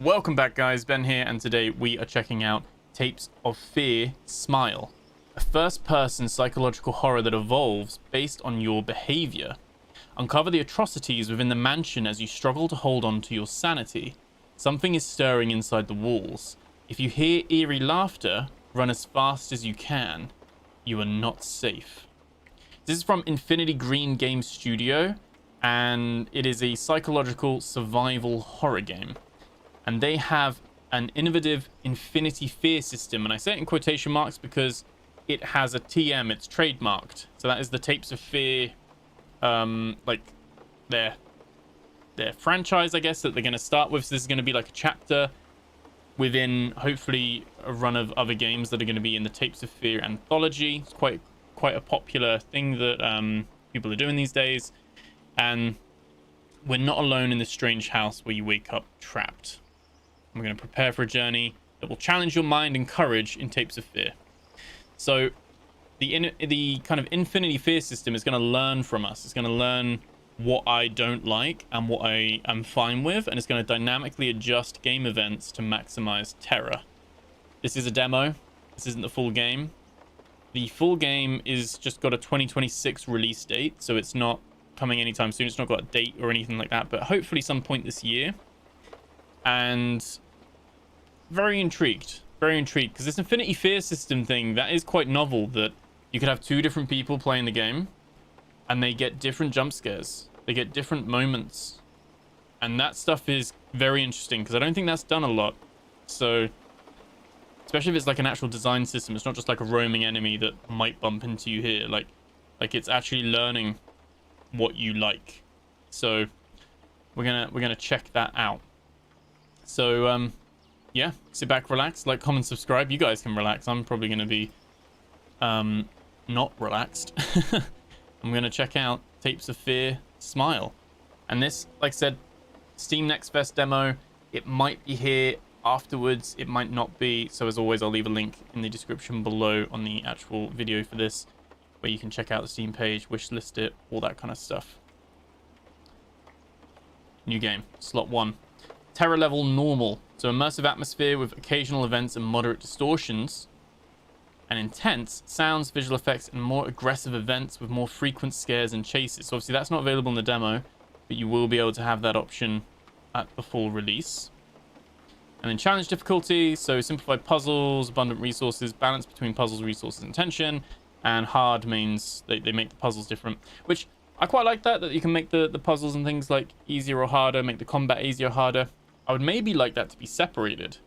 Welcome back, guys. Ben here, and today we are checking out Tapes of Fear Smile, a first-person psychological horror that evolves based on your behavior. Uncover the atrocities within the mansion as you struggle to hold on to your sanity. Something is stirring inside the walls. If you hear eerie laughter, run as fast as you can. You are not safe. This is from Infinity Green Game Studio, and it is a psychological survival horror game. And they have an innovative Infinity Fear system, and I say it in quotation marks because it has a TM, it's trademarked. So that is the Tapes of Fear, like their franchise, I guess, that they're going to start with. So this is going to be like a chapter within, hopefully, a run of other games that are going to be in the Tapes of Fear anthology. It's quite a popular thing that people are doing these days, and we're not alone in this strange house where you wake up trapped. We're going to prepare for a journey that will challenge your mind and courage in Tapes of Fear. So the kind of Infinity Fear system is going to learn from us. It's going to learn what I don't like and what I am fine with, and it's going to dynamically adjust game events to maximize terror. This is a demo. This isn't the full game. The full game is just got a 2026 release date, so it's not coming anytime soon. It's not got a date or anything like that, but hopefully some point this year. And very intrigued because this Infinity Fear system thing, that is quite novel, that you could have two different people playing the game and they get different jump scares, they get different moments, and that stuff is very interesting because I don't think that's done a lot. So especially if it's like an actual design system, it's not just like a roaming enemy that might bump into you here, like it's actually learning what you like. So we're gonna check that out. So yeah, sit back, relax, like, comment, subscribe. You guys can relax. I'm probably going to be not relaxed. I'm going to check out Tapes of Fear Smile. And this, like I said, Steam Next Fest demo. It might be here afterwards, it might not be. So as always, I'll leave a link in the description below on the actual video for this, where you can check out the Steam page, wishlist it, all that kind of stuff. New game, slot 1. Terror level normal. So immersive atmosphere with occasional events and moderate distortions. And intense sounds, visual effects, and more aggressive events with more frequent scares and chases. So obviously that's not available in the demo, but you will be able to have that option at the full release. And then challenge difficulty. So simplified puzzles, abundant resources, balance between puzzles, resources, and tension. And hard means they make the puzzles different, which I quite like that you can make the puzzles and things like easier or harder, make the combat easier or harder. I would maybe like that to be separated.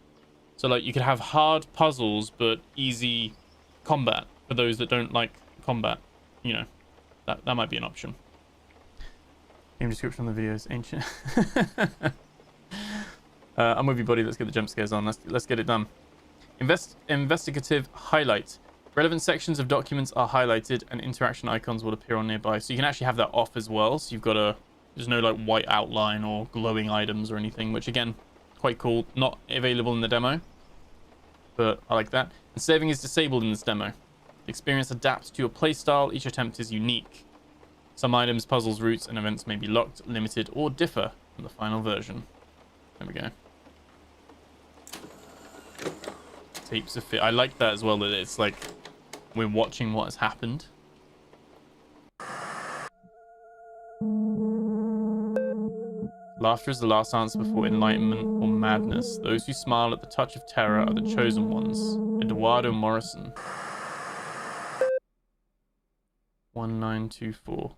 So like you could have hard puzzles but easy combat for those that don't like combat. You know, that might be an option. Game description on the video is ancient. I'm with you, buddy. Let's get the jump scares on. Let's get it done. Investigative highlight. Relevant sections of documents are highlighted and interaction icons will appear on nearby. So you can actually have that off as well. So you've got there's no like white outline or glowing items or anything, which again, quite cool. Not available in the demo, but I like that. And saving is disabled in this demo. The experience adapts to your playstyle. Each attempt is unique. Some items, puzzles, routes, and events may be locked, limited, or differ from the final version. There we go. Tapes of Fear. I like that as well, that it's like we're watching what has happened. Laughter is the last answer before enlightenment or madness. Those who smile at the touch of terror are the chosen ones. Eduardo Morrison. 1924.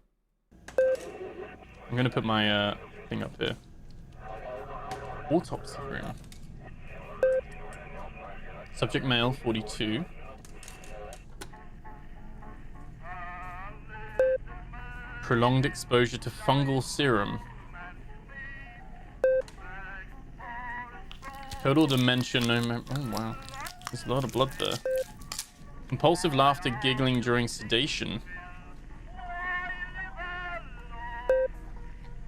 I'm gonna put my thing up here. Autopsy room. Subject male, 42. Prolonged exposure to fungal serum. Total dementia, no memory. Oh, wow. There's a lot of blood there. Compulsive laughter, giggling during sedation.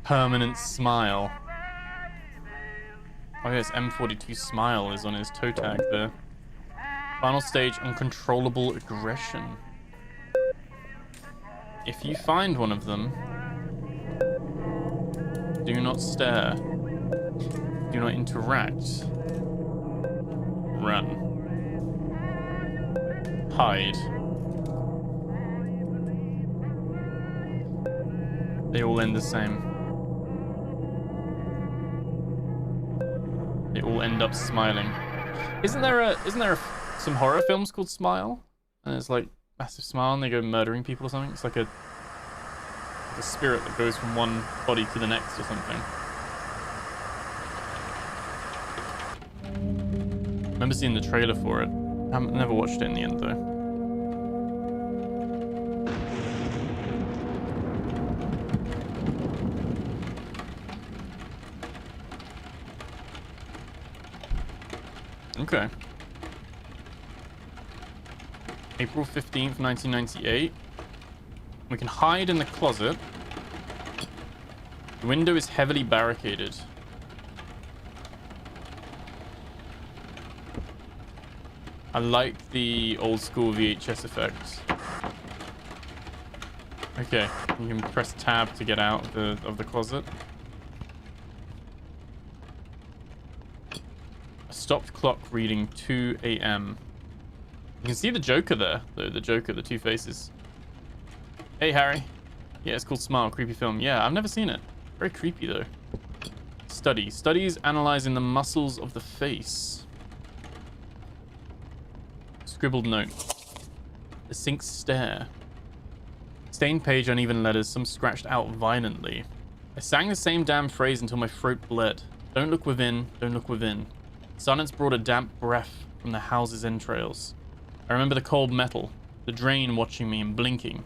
Permanent smile. Oh, yes, M42 smile is on his toe tag there. Final stage, uncontrollable aggression. If you find one of them, do not stare. Do not interact. Run. Hide. They all end the same. They all end up smiling. Isn't there some horror films called Smile? And it's like massive smile and they go murdering people or something? It's like a spirit that goes from one body to the next or something. I remember seeing the trailer for it. I've never watched it in the end though. Okay. April 15th, 1998. We can hide in the closet. The window is heavily barricaded. I like the old school VHS effect. Okay, you can press tab to get out of the closet. A stopped clock reading 2 a.m. You can see the Joker there, the Joker, the two faces. Hey, Harry. Yeah, it's called Smile, creepy film. Yeah, I've never seen it. Very creepy, though. Study. Studies analyzing the muscles of the face. Scribbled note. The Sync's stare. Stained page, uneven letters, some scratched out violently. I sang the same damn phrase until my throat bled. Don't look within, don't look within. Silence brought a damp breath from the house's entrails. I remember the cold metal, the drain watching me and blinking.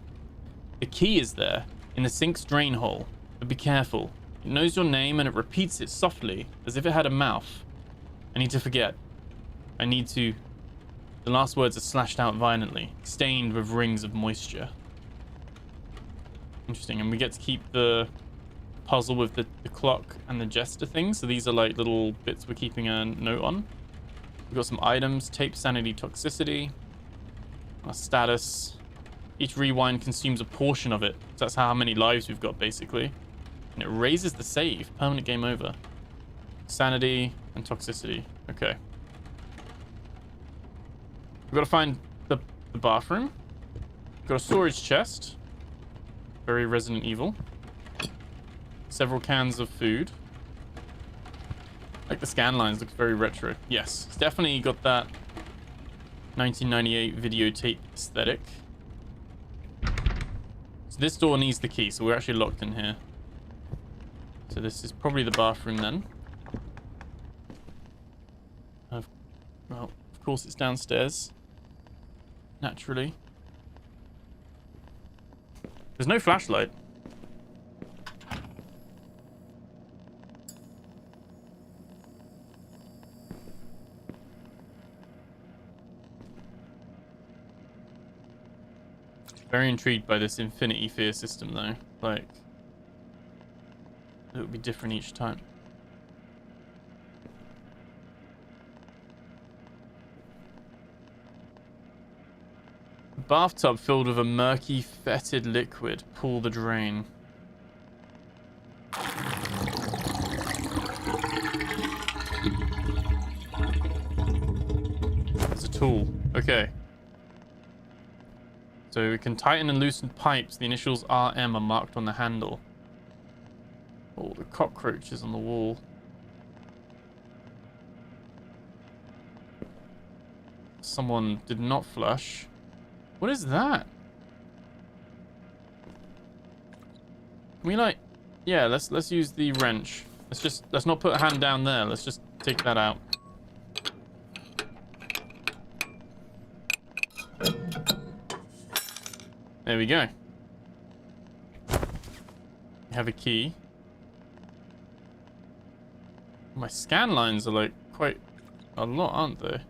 The key is there, in the Sync's drain hole, but be careful. It knows your name and it repeats it softly, as if it had a mouth. I need to forget. I need to... The last words are slashed out violently, stained with rings of moisture. Interesting, and we get to keep the puzzle with the clock and the jester thing, so these are like little bits we're keeping a note on. We've got some items, tape, sanity, toxicity, our status. Each rewind consumes a portion of it, so that's how many lives we've got basically. And it raises the save, permanent game over. Sanity and toxicity, okay. We've got to find the bathroom. We've got a storage chest. Very Resident Evil. Several cans of food. Like the scan lines, looks very retro. Yes, it's definitely got that 1998 videotape aesthetic. So this door needs the key, so we're actually locked in here. So this is probably the bathroom then. Well, of course it's downstairs. Naturally. There's no flashlight. Very intrigued by this infinity fear system though. Like, it would be different each time. Bathtub filled with a murky, fetid liquid. Pull the drain. It's a tool. Okay. So we can tighten and loosen pipes. The initials RM are marked on the handle. Oh, the cockroaches on the wall. Someone did not flush. What is that? Can we like... Yeah, let's use the wrench. Let's not put a hand down there. Let's just take that out. There we go. We have a key. My scan lines are like quite a lot, aren't they?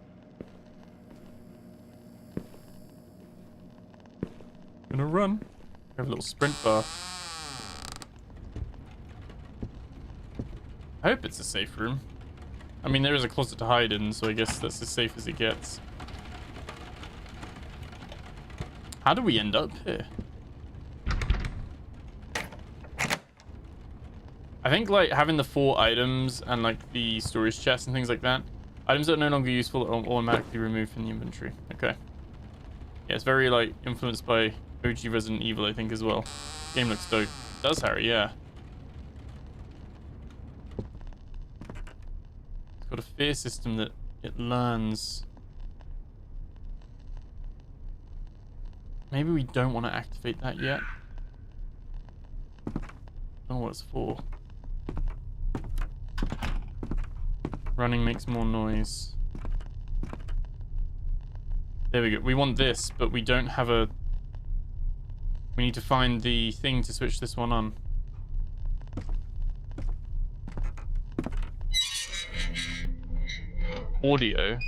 Gonna run. We have a little sprint bar. I hope it's a safe room. I mean, there is a closet to hide in, so I guess that's as safe as it gets. How do we end up here? I think like having the 4 items and like the storage chest and things like that. Items that are no longer useful are automatically removed from the inventory. Okay. Yeah, it's very like influenced by OG Resident Evil, I think, as well. Game looks dope. It does, Harry, yeah. It's got a fear system that it learns. Maybe we don't want to activate that yet. I don't know what it's for. Running makes more noise. There we go. We want this, but we don't have a... We need to find the thing to switch this one on. Audio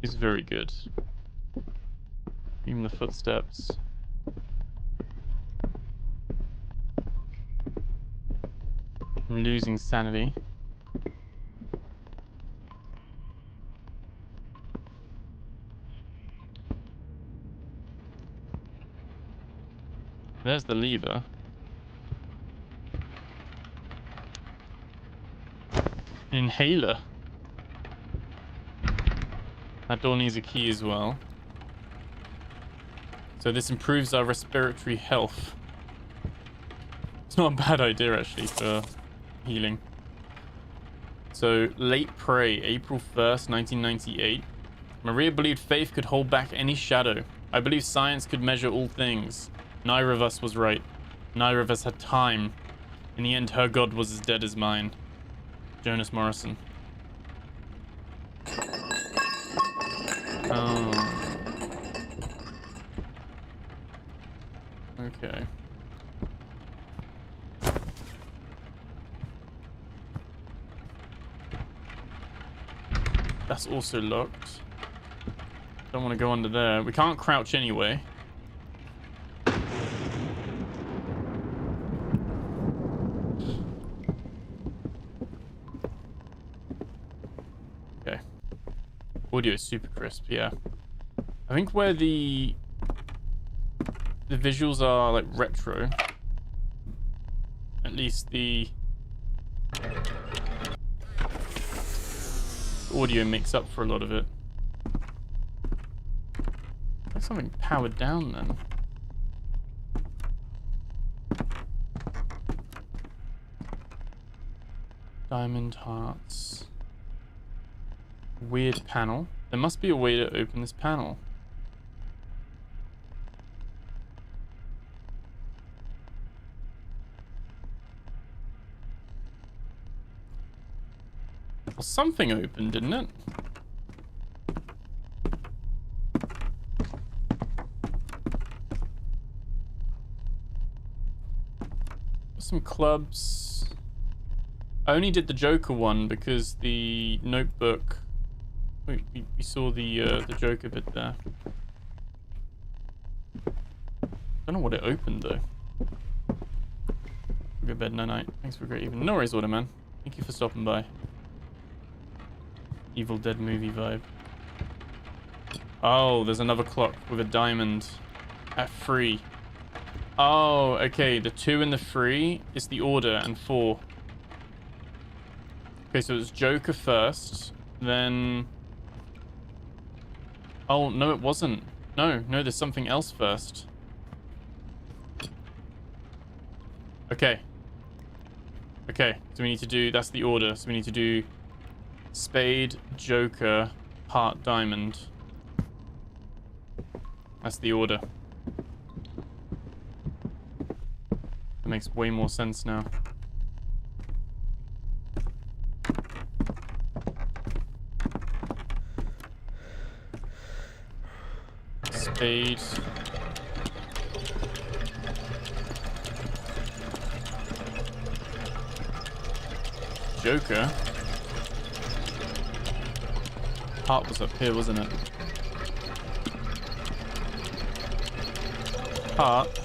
is very good. Even the footsteps. I'm losing sanity. There's the lever. Inhaler. That door needs a key as well. So this improves our respiratory health. It's not a bad idea actually for healing. So late prey, April 1st, 1998. Maria believed faith could hold back any shadow. I believe science could measure all things. Neither of us was right. Neither of us had time. In the end, her god was as dead as mine. Jonas Morrison. Oh. Okay. That's also locked. Don't want to go under there. We can't crouch anyway. Okay. Audio is super crisp, yeah. I think where the visuals are like retro, at least the audio makes up for a lot of it. There's something powered down then. Diamond hearts. Weird panel. There must be a way to open this panel. Well, something opened, didn't it? Some clubs. I only did the Joker one because the notebook. We saw the Joker bit there. Don't know what it opened though. Go to bed, no night. Thanks for a great evening. No worries, Automan. Thank you for stopping by. Evil Dead movie vibe. Oh, there's another clock with a diamond at 3. Oh, okay. The 2 and the 3 is the order, and 4. Okay, so it's Joker first, then... Oh, no, it wasn't. No, there's something else first. Okay. Okay, so we need to do... That's the order. So we need to do Spade, Joker, Heart, Diamond. That's the order. That makes way more sense now. Spade. Joker. Heart was up here, wasn't it? Heart.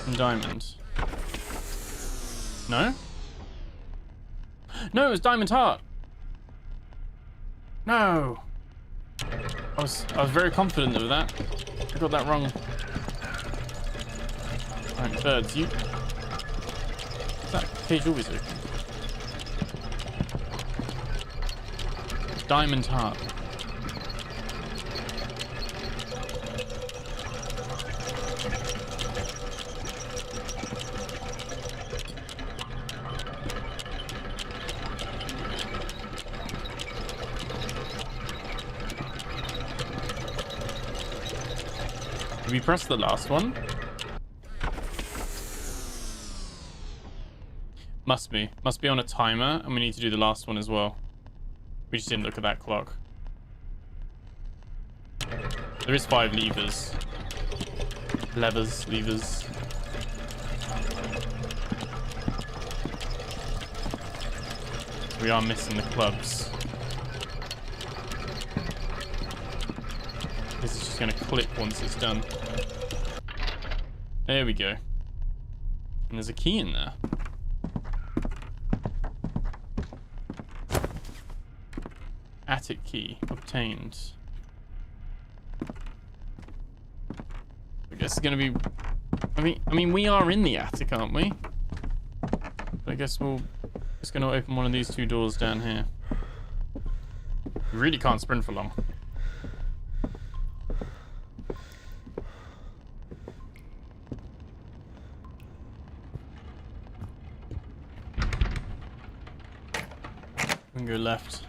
And diamond. No? No, it was diamond heart. No. I was very confident of that. I got that wrong. Alright, birds, you That cage always open. Diamond heart. Did we press the last one? Must be on a timer, and we need to do the last one as well. We just didn't look at that clock. There is 5 levers. Levers. We are missing the clubs. This is just going to click once it's done. There we go. And there's a key in there. Attic key obtained. I guess it's gonna be. I mean, we are in the attic, aren't we? I guess we'll just gonna open one of these 2 doors down here. We really can't sprint for long. We can go left.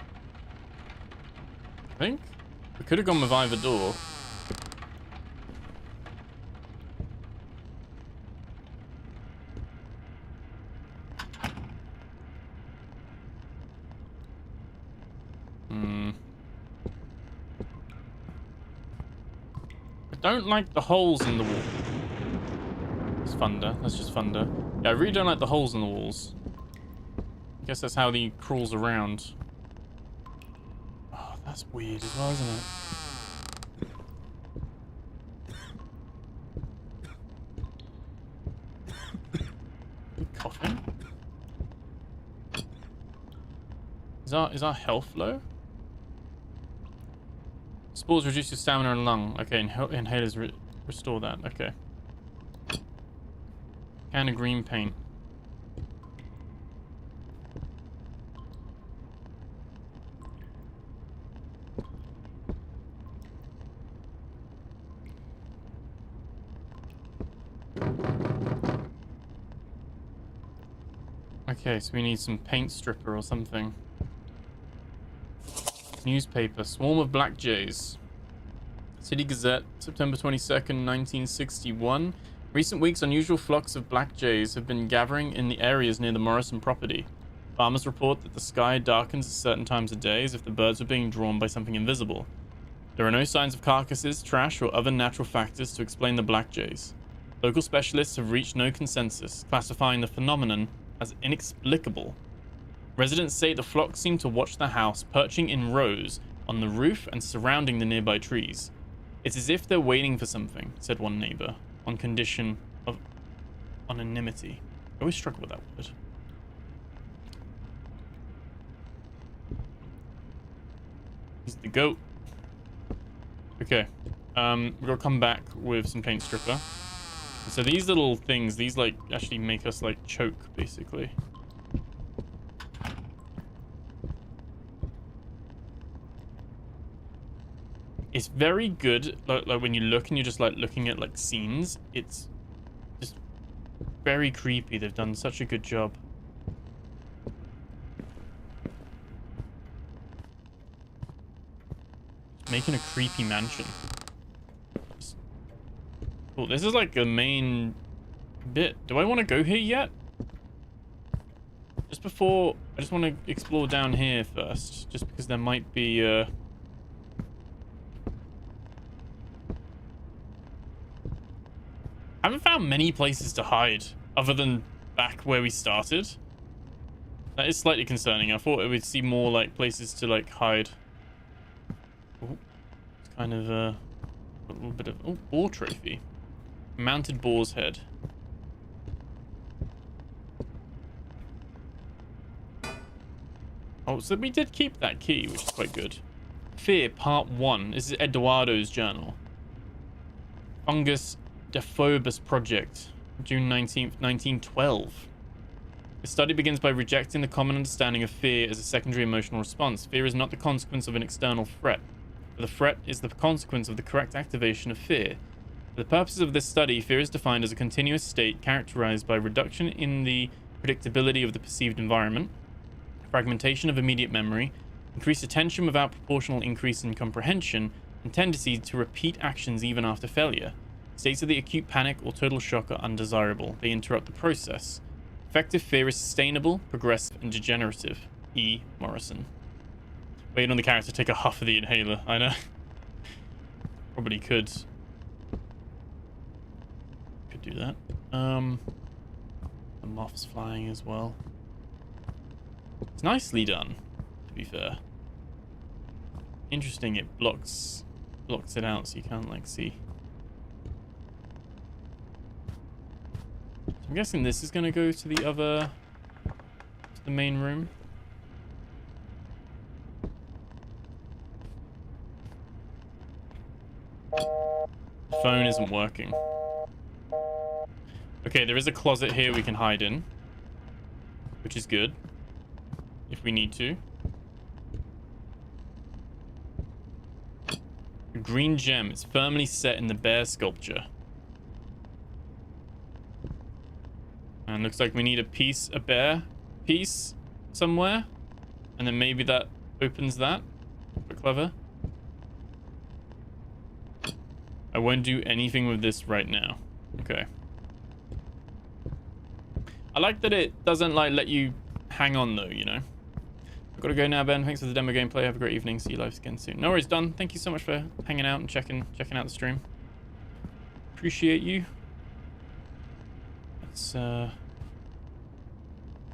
I think we could have gone with either door. I don't like the holes in the wall. It's thunder. That's just thunder. Yeah, I really don't like the holes in the walls. I guess that's how he crawls around. That's weird as well, isn't it? Coughing? Is our health low? Spores reduce your stamina and lung. Okay, inhalers restore that. Okay. Can of green paint. Okay, so we need some paint stripper or something. Newspaper. Swarm of black jays. City Gazette, September 22nd, 1961. Recent weeks, unusual flocks of black jays have been gathering in the areas near the Morrison property. Farmers report that the sky darkens at certain times of day as if the birds are being drawn by something invisible. There are no signs of carcasses, trash, or other natural factors to explain the black jays. Local specialists have reached no consensus, classifying the phenomenon as inexplicable. Residents say the flock seem to watch the house, perching in rows on the roof and surrounding the nearby trees. It's as if they're waiting for something, said one neighbor, on condition of anonymity. I always struggle with that word. He's the goat. Okay. We're gonna come back with some paint stripper. So these little things, these like actually make us like choke, basically. It's very good, like when you look and you're just like looking at like scenes, it's just very creepy. They've done such a good job. Making a creepy mansion. Cool, this is like a main bit. Do I want to go here yet? Just before, I just want to explore down here first, just because there might be I haven't found many places to hide other than back where we started. That is slightly concerning. I thought we'd see more like places to like hide. Ooh, it's kind of a little bit of boar trophy. Mounted boar's head. Oh, so we did keep that key, which is quite good. Fear, Part 1. This is Eduardo's journal. Fungus Dephobus Project, June 19th, 1912. The study begins by rejecting the common understanding of fear as a secondary emotional response. Fear is not the consequence of an external threat. The threat is the consequence of the correct activation of fear. For the purposes of this study, fear is defined as a continuous state characterized by reduction in the predictability of the perceived environment, fragmentation of immediate memory, increased attention without proportional increase in comprehension, and tendency to repeat actions even after failure. States of the acute panic or total shock are undesirable. They interrupt the process. Effective fear is sustainable, progressive, and degenerative. E. Morrison. Waiting on the character to take a huff of the inhaler. I know. Probably could. Could do that. The moth's flying as well. It's nicely done, to be fair. Interesting, it blocks it out so you can't like see. So I'm guessing this is gonna go to the main room. The phone isn't working. Okay, there is a closet here we can hide in, which is good if we need to. A green gem. It's firmly set in the bear sculpture. And looks like we need a bear piece somewhere. And then maybe that opens that. Quite clever. I won't do anything with this right now. Okay. I like that it doesn't like let you hang on though, you know. I've got to go now, Ben. Thanks for the demo gameplay. Have a great evening. See you live again soon. No worries, done. Thank you so much for hanging out and checking out the stream. Appreciate you. Let's so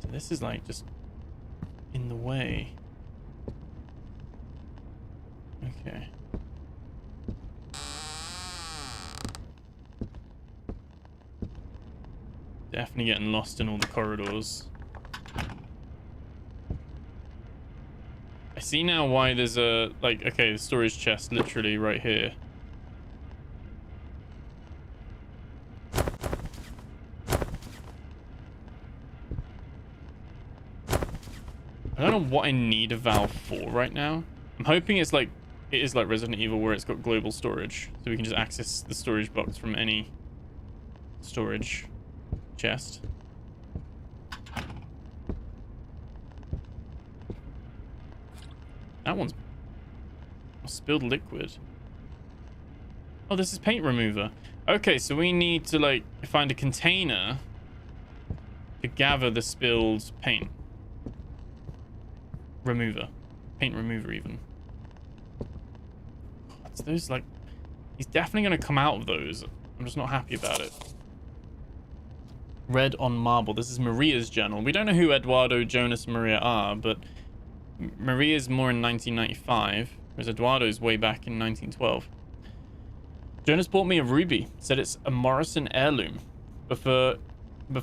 this is like just in the way. Okay. Definitely getting lost in all the corridors. I see now why there's a, like, okay, the storage chest literally right here. I don't know what I need a valve for right now. I'm hoping it's like, it is like Resident Evil where it's got global storage. So we can just access the storage box from any storage chest. That one's spilled liquid. Oh, this is paint remover. Okay, so we need to like find a container to gather the spilled paint remover. Paint remover even. It's those like, he's definitely going to come out of those. I'm just not happy about it. Red on marble. This is Maria's journal. We don't know who Eduardo, Jonas, and Maria are, but Maria's more in 1995, whereas Eduardo's way back in 1912. Jonas bought me a ruby. Said it's a Morrison heirloom, but for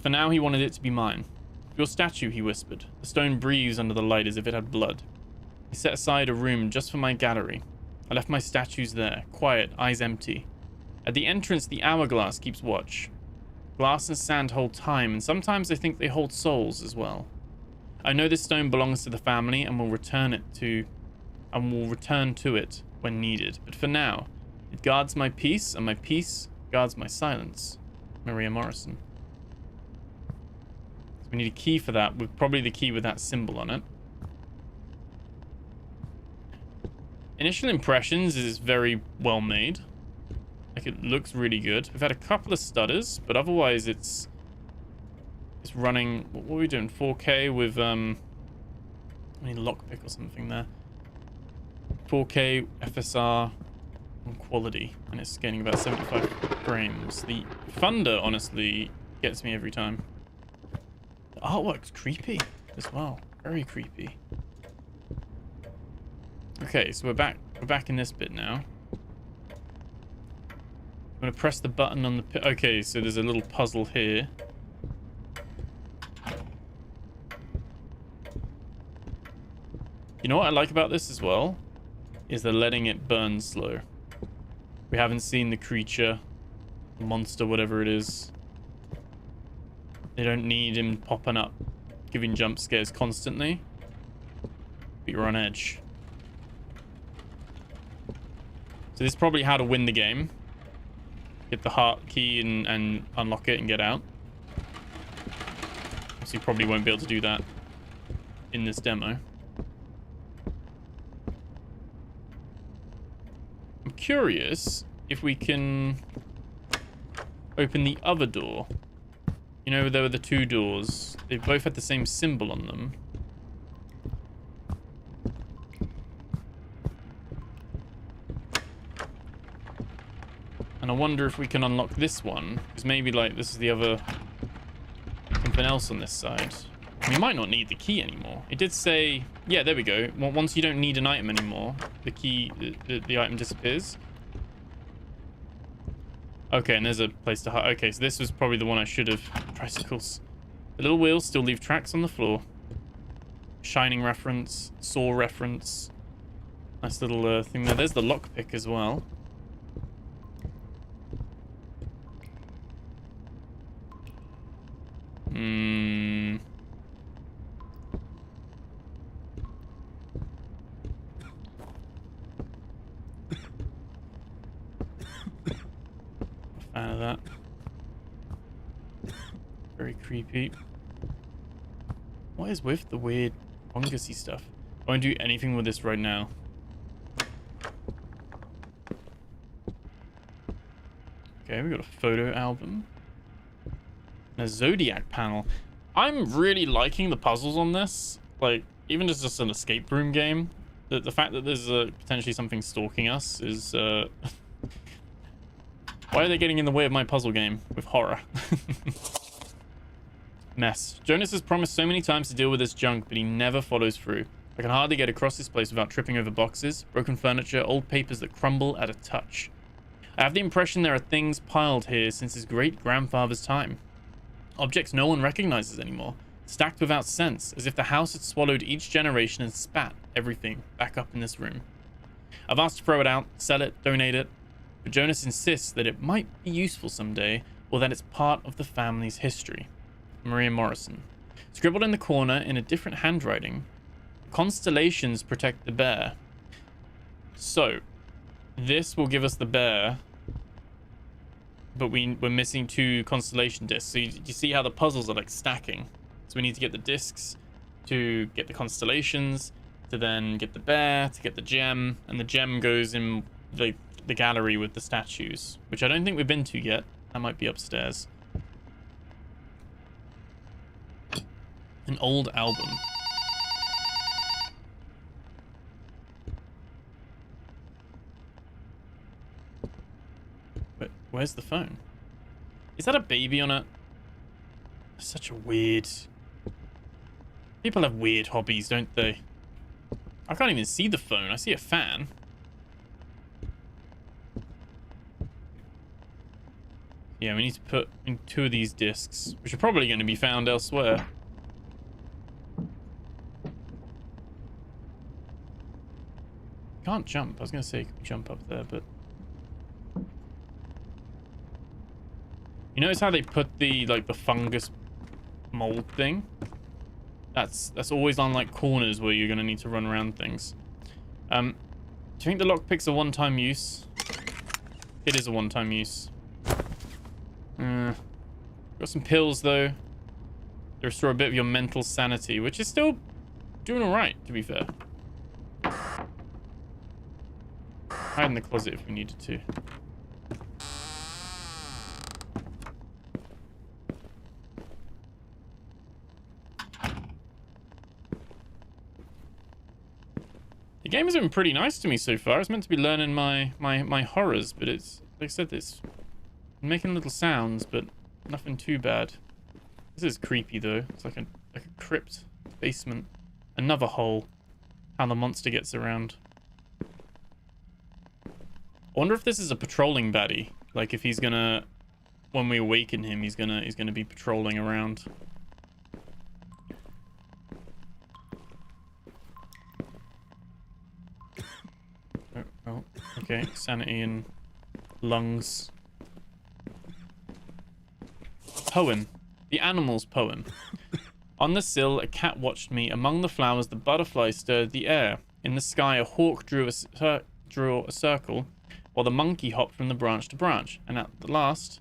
now he wanted it to be mine. Your statue, he whispered. The stone breathes under the light as if it had blood. He set aside a room just for my gallery. I left my statues there, quiet, eyes empty. At the entrance, the hourglass keeps watch. Glass and sand hold time, and sometimes I think they hold souls as well. I know this stone belongs to the family and will return to it when needed. But for now, it guards my peace, and my peace guards my silence. Maria Morrison. So we need a key for that, with probably the key with that symbol on it. Initial impressions is very well made. Like, it looks really good. We've had a couple of stutters, but otherwise it's running. What are we doing? 4K with I need a lockpick or something there. 4K FSR on quality, and it's getting about 75 frames. The thunder honestly gets me every time. The artwork's creepy as well. Very creepy. Okay, so we're back in this bit now. I'm gonna press the button on the okay, so there's a little puzzle here. You know what I like about this as well? Is they're letting it burn slow. We haven't seen the creature, the monster, whatever it is. They don't need him popping up giving jump scares constantly, but you're on edge. So this is probably how to win the game. Get the heart key and unlock it and get out. So you probably won't be able to do that in this demo. I'm curious if we can open the other door. You know, there were the two doors. They both had the same symbol on them. And I wonder if we can unlock this one. Because maybe, like, this is the other... something else on this side. We might not need the key anymore. It did say... yeah, there we go. Once you don't need an item anymore, the key... the item disappears. Okay, and there's a place to hide. Okay, so this was probably the one I should have... tricycles. The little wheels still leave tracks on the floor. Shining reference. Saw reference. Nice little thing there. There's the lockpick as well. Fan of that. Very creepy. What is with the weird fungusy stuff? I won't do anything with this right now. Okay, we got a photo album. And a Zodiac panel. I'm really liking the puzzles on this. Like, even just an escape room game. The fact that there's potentially something stalking us is... why are they getting in the way of my puzzle game with horror? Mess. Jonas has promised so many times to deal with this junk, but he never follows through. I can hardly get across this place without tripping over boxes, broken furniture, old papers that crumble at a touch. I have the impression there are things piled here since his great-grandfather's time. Objects no one recognizes anymore, stacked without sense, as if the house had swallowed each generation and spat everything back up in this room. I've asked to throw it out, sell it, donate it, but Jonas insists that it might be useful someday, or that it's part of the family's history. Maria Morrison. Scribbled in the corner in a different handwriting. Constellations protect the bear. So, this will give us the bear, but we're missing 2 constellation discs. So you see how the puzzles are like stacking. So we need to get the discs to get the constellations, to then get the bear, to get the gem, and the gem goes in the gallery with the statues, which I don't think we've been to yet. That might be upstairs. An old album. But where's the phone? Is that a baby on it? Such a weird... people have weird hobbies, don't they? I can't even see the phone. I see a fan. Yeah, we need to put in 2 of these discs, which are probably going to be found elsewhere. Can't jump. I was going to say you could jump up there, but... you notice how they put the, like, the fungus mold thing? That's always on, like, corners where you're going to need to run around things. Do you think the lockpick's a one-time use? It is a one-time use. Got some pills, though. They restore a bit of your mental sanity, which is still doing alright, to be fair. Hide in the closet if we needed to. The game has been pretty nice to me so far. It's meant to be learning my horrors, but it's, like I said, it's making little sounds, but nothing too bad. This is creepy though. It's like a crypt basement. Another hole. How the monster gets around. I wonder if this is a patrolling baddie. Like if he's gonna, when we awaken him, he's gonna be patrolling around. Oh, okay. Sanity and lungs. Poem. The animal's poem. On the sill, a cat watched me. Among the flowers, the butterfly stirred the air. In the sky, a hawk drew a circle, while the monkey hopped from the branch to branch. And at the last,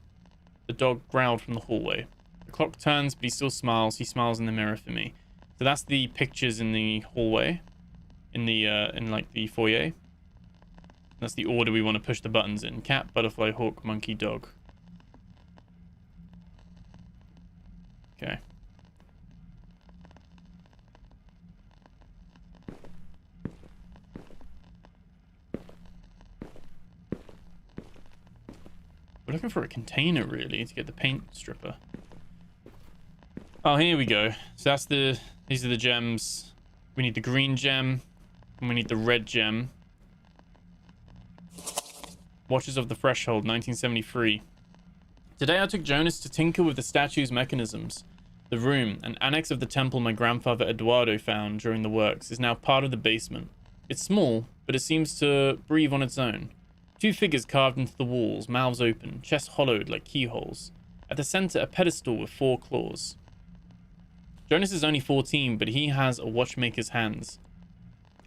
the dog growled from the hallway. The clock turns, but he still smiles. He smiles in the mirror for me. So that's the pictures in the hallway, in like the foyer. That's the order we want to push the buttons in: cat, butterfly, hawk, monkey, dog. Okay. We're looking for a container, really, to get the paint stripper. Oh, here we go. So that's these are the gems. We need the green gem, and we need the red gem. Watchers of the Threshold, 1973. Today I took Jonas to tinker with the statue's mechanisms. The room, an annex of the temple my grandfather Eduardo found during the works, is now part of the basement. It's small, but it seems to breathe on its own. 2 figures carved into the walls, mouths open, chests hollowed like keyholes. At the center, a pedestal with 4 claws. Jonas is only 14, but he has a watchmaker's hands.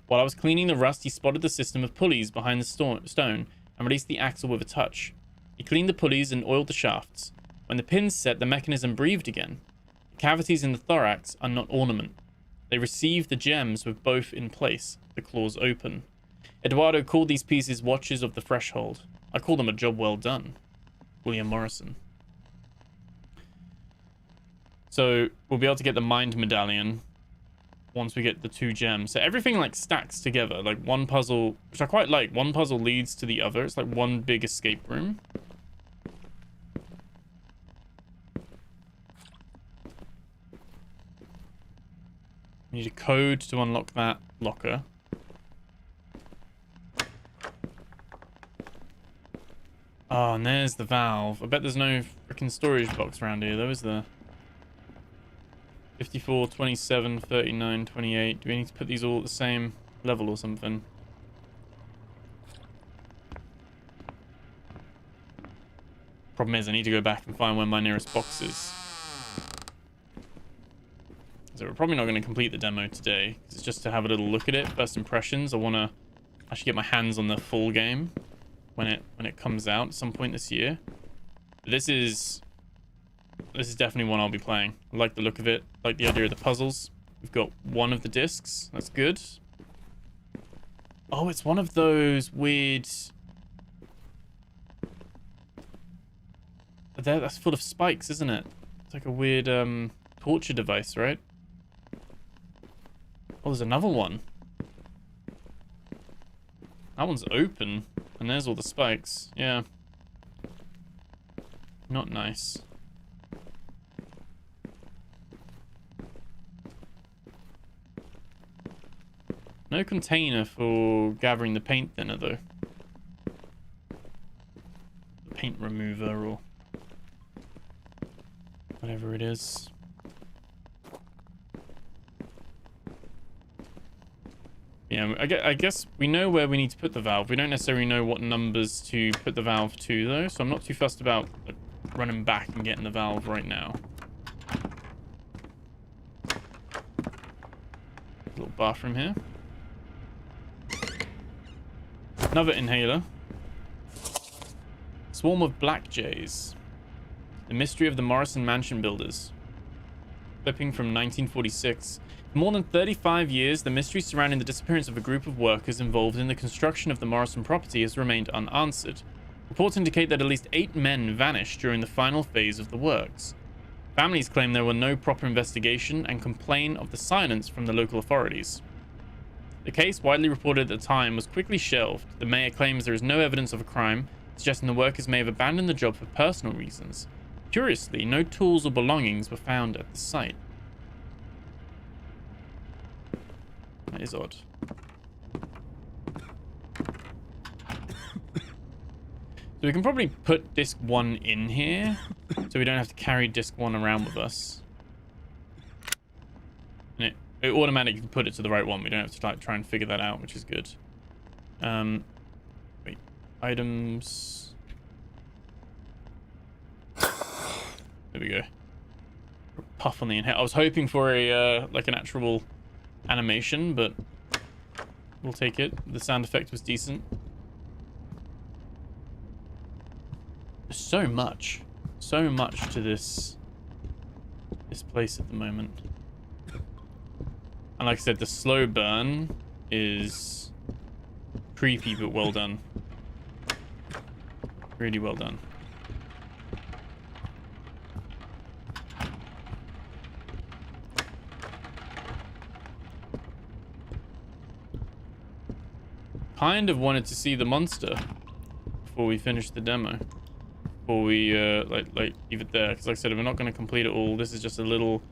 While I was cleaning the rust, he spotted the system of pulleys behind the stone and released the axle with a touch. He cleaned the pulleys and oiled the shafts. When the pins set, the mechanism breathed again. The cavities in the thorax are not ornament. They receive the gems with both in place, the claws open. Eduardo called these pieces Watchers of the Threshold. I call them a job well done. William Morrison. So we'll be able to get the Mind Medallion once we get the 2 gems. So everything like stacks together, like one puzzle, which I quite like. One puzzle leads to the other. It's like one big escape room. We need a code to unlock that locker. Oh, and there's the valve. I bet there's no freaking storage box around here, though, is there? 54, 27, 39, 28. Do we need to put these all at the same level or something? Problem is, I need to go back and find where my nearest box is. So we're probably not going to complete the demo today. It's just to have a little look at it. First impressions. I want to actually get my hands on the full game when it comes out at some point this year. But this is definitely one I'll be playing. I like the look of it. I like the idea of the puzzles. We've got one of the discs. That's good. Oh, it's one of those weird... That's full of spikes, isn't it? It's like a weird torture device, right? Oh, there's another one. That one's open. And there's all the spikes. Yeah. Not nice. No container for gathering the paint thinner, though. The paint remover or whatever it is. Yeah, I guess we know where we need to put the valve. We don't necessarily know what numbers to put the valve to, though, so I'm not too fussed about like, running back and getting the valve right now. Little bathroom here. Another inhaler. Swarm of black jays. The mystery of the Morrison Mansion builders. Clipping from 1946. For more than 35 years, the mystery surrounding the disappearance of a group of workers involved in the construction of the Morrison property has remained unanswered. Reports indicate that at least 8 men vanished during the final phase of the works. Families claim there were no proper investigation and complain of the silence from the local authorities. The case, widely reported at the time, was quickly shelved. The mayor claims there is no evidence of a crime, suggesting the workers may have abandoned the job for personal reasons. Curiously, no tools or belongings were found at the site. That is odd. So we can probably put disc 1 in here, so we don't have to carry disc 1 around with us. And it automatically put it to the right one. We don't have to like, try and figure that out, which is good. Wait, items. There we go. puff on the inhale. I was hoping for a like an actual animation, but we'll take it. The sound effect was decent. There's so much to this place at the moment. And like I said, the slow burn is creepy, but well done. Really well done. Kind of wanted to see the monster before we finish the demo. Before we like leave it there, because like I said, we're not going to complete it all. This is just a little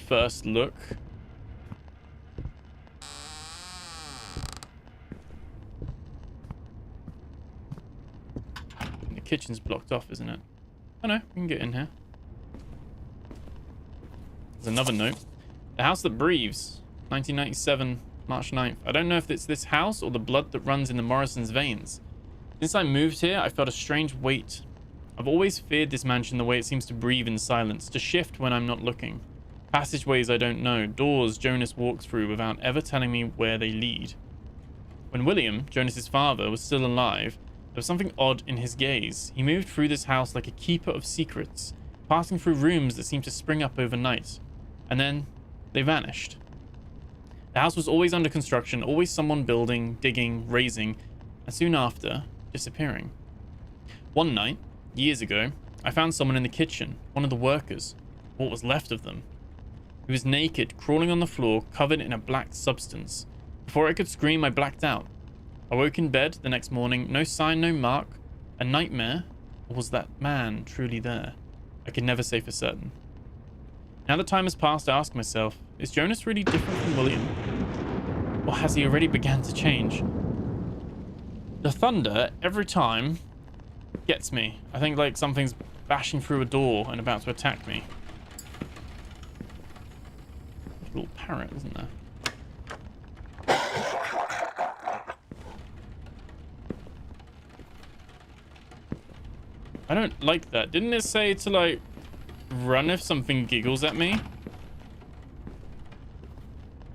first look. The kitchen's blocked off, isn't it? Oh no, we can get in here. There's another note. The house that breathes, 1997, March 9th. I don't know if it's this house or the blood that runs in the Morrison's veins. Since I moved here, I felt a strange weight. I've always feared this mansion the way it seems to breathe in silence, to shift when I'm not looking. Passageways I don't know, doors Jonas walks through without ever telling me where they lead. When William, Jonas's father, was still alive, there was something odd in his gaze. He moved through this house like a keeper of secrets, passing through rooms that seemed to spring up overnight. And then they vanished. The house was always under construction, always someone building, digging, raising, and soon after, disappearing. One night, years ago, I found someone in the kitchen, one of the workers, what was left of them. He was naked, crawling on the floor, covered in a black substance. Before I could scream, I blacked out. I woke in bed the next morning, no sign, no mark. A nightmare? Or was that man truly there? I could never say for certain. Now that time has passed, I ask myself, is Jonas really different from William? Or has he already begun to change? The thunder, every time, gets me. I think like something's bashing through a door and about to attack me. There's a little parrot, isn't there? I don't like that. Didn't it say to like run if something giggles at me?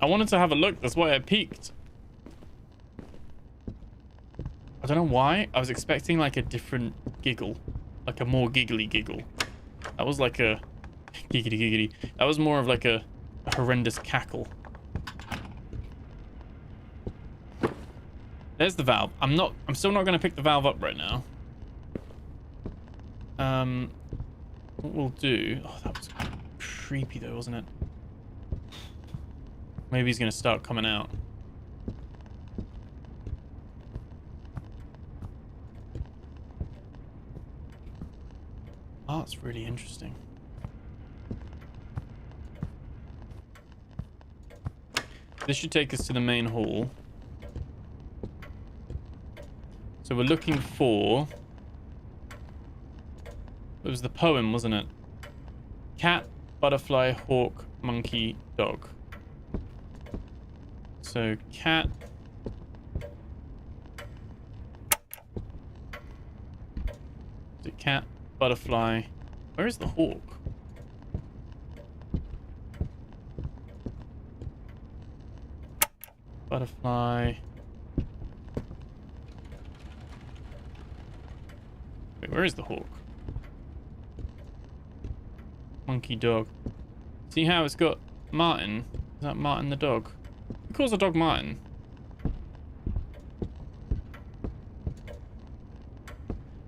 I wanted to have a look, that's why I peeked. I don't know why. I was expecting like a different giggle. Like a more giggly giggle. That was like a giggity giggity. That was more of like a horrendous cackle. There's the valve. I'm still not gonna pick the valve up right now. What we'll do... Oh, that was creepy though, wasn't it? Maybe he's gonna start coming out. Oh, that's really interesting. This should take us to the main hall. So we're looking for... It was the poem, wasn't it? Cat, butterfly, hawk, monkey, dog. So cat... Is it cat, butterfly? Where is the hawk? Butterfly. Wait, where is the hawk? Monkey, dog. See how it's got Martin? Is that Martin the dog? Who calls the dog Martin?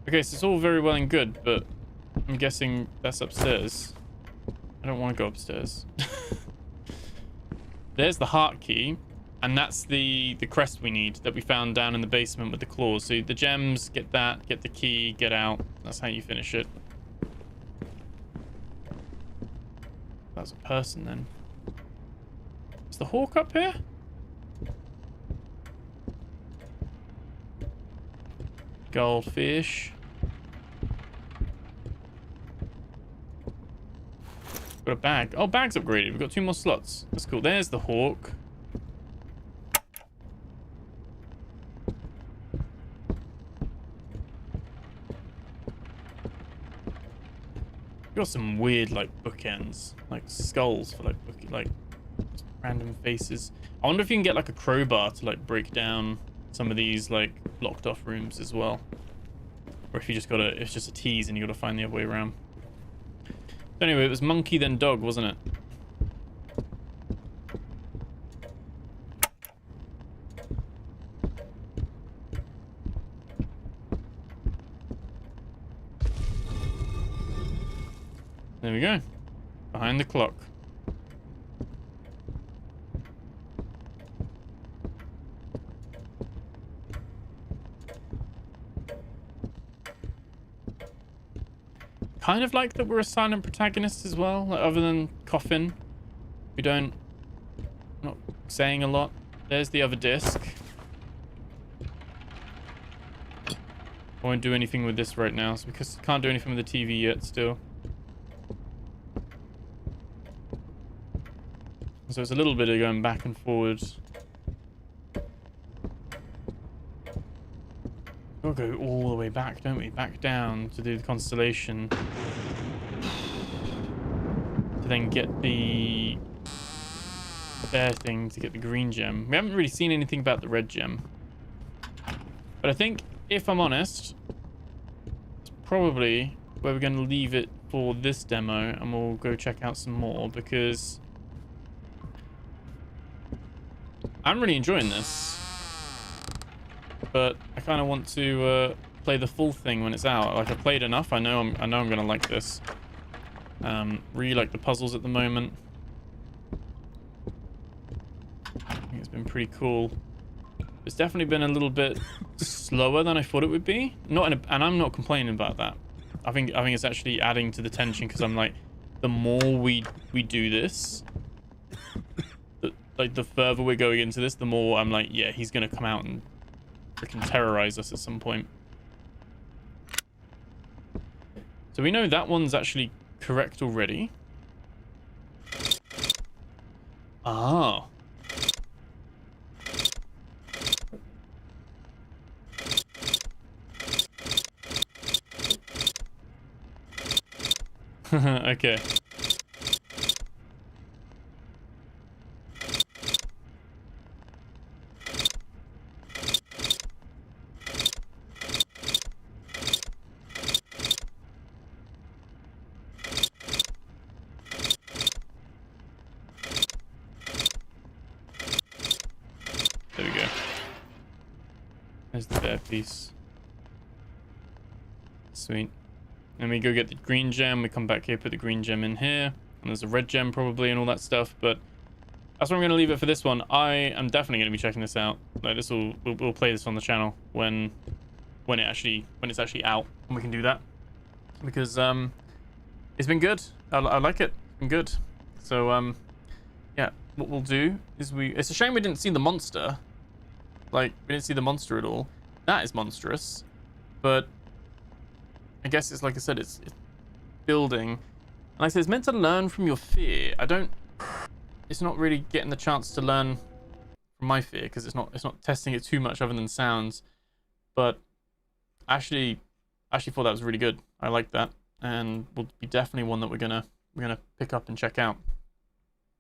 Okay, so it's all very well and good, but I'm guessing that's upstairs. I don't want to go upstairs. There's the heart key, and that's the crest we need that we found down in the basement with the claws. So the gems, get that, get the key, get out. That's how you finish it. That's a person then. Is the hawk up here? Goldfish. Got a bag. Oh, bag's upgraded. We've got 2 more slots. That's cool. There's the hawk. got some weird like bookends, like skulls for like random faces. I wonder if you can get like a crowbar to like break down some of these like blocked off rooms as well, or if you just gotta, it's just a tease and you gotta find the other way around. So anyway, it was monkey then dog, wasn't it? There we go. Behind the clock. Kind of like that we're a silent protagonist as well, like other than Coffin. We don't... not saying a lot. There's the other disc. I won't do anything with this right now, so because I can't do anything with the TV yet still. So it's a little bit of going back and forwards. We'll go all the way back, don't we? Back down to do the constellation. To then get the bear thing, to get the green gem. We haven't really seen anything about the red gem. But I think, if I'm honest, it's probably where we're going to leave it for this demo. And we'll go check out some more because I'm really enjoying this. But I kind of want to play the full thing when it's out. Like, I've played enough. I know I'm gonna like this. Really like the puzzles at the moment. I think it's been pretty cool. It's definitely been a little bit slower than I thought it would be. And I'm not complaining about that. I think it's actually adding to the tension because I'm like, the more we do this, like the further we're going into this, the more I'm like, yeah, he's gonna come out and freaking terrorize us at some point. So we know that one's actually correct already. Ah. Okay. There we go. There's the bear piece. Sweet. And we go get the green gem. We come back here, put the green gem in here. And there's a red gem probably and all that stuff. But that's where I'm going to leave it for this one. I am definitely going to be checking this out. Like this we'll play this on the channel when it's actually out and we can do that. Because it's been good. I like it. It's been good. So yeah, what we'll do is it's a shame we didn't see the monster. Like, we didn't see the monster at all. That is monstrous. But I guess it's like I said, it's building. And like I said, it's meant to learn from your fear. It's not really getting the chance to learn from my fear because it's not testing it too much other than sounds. But actually thought that was really good. I like that. And will be definitely one that we're gonna pick up and check out.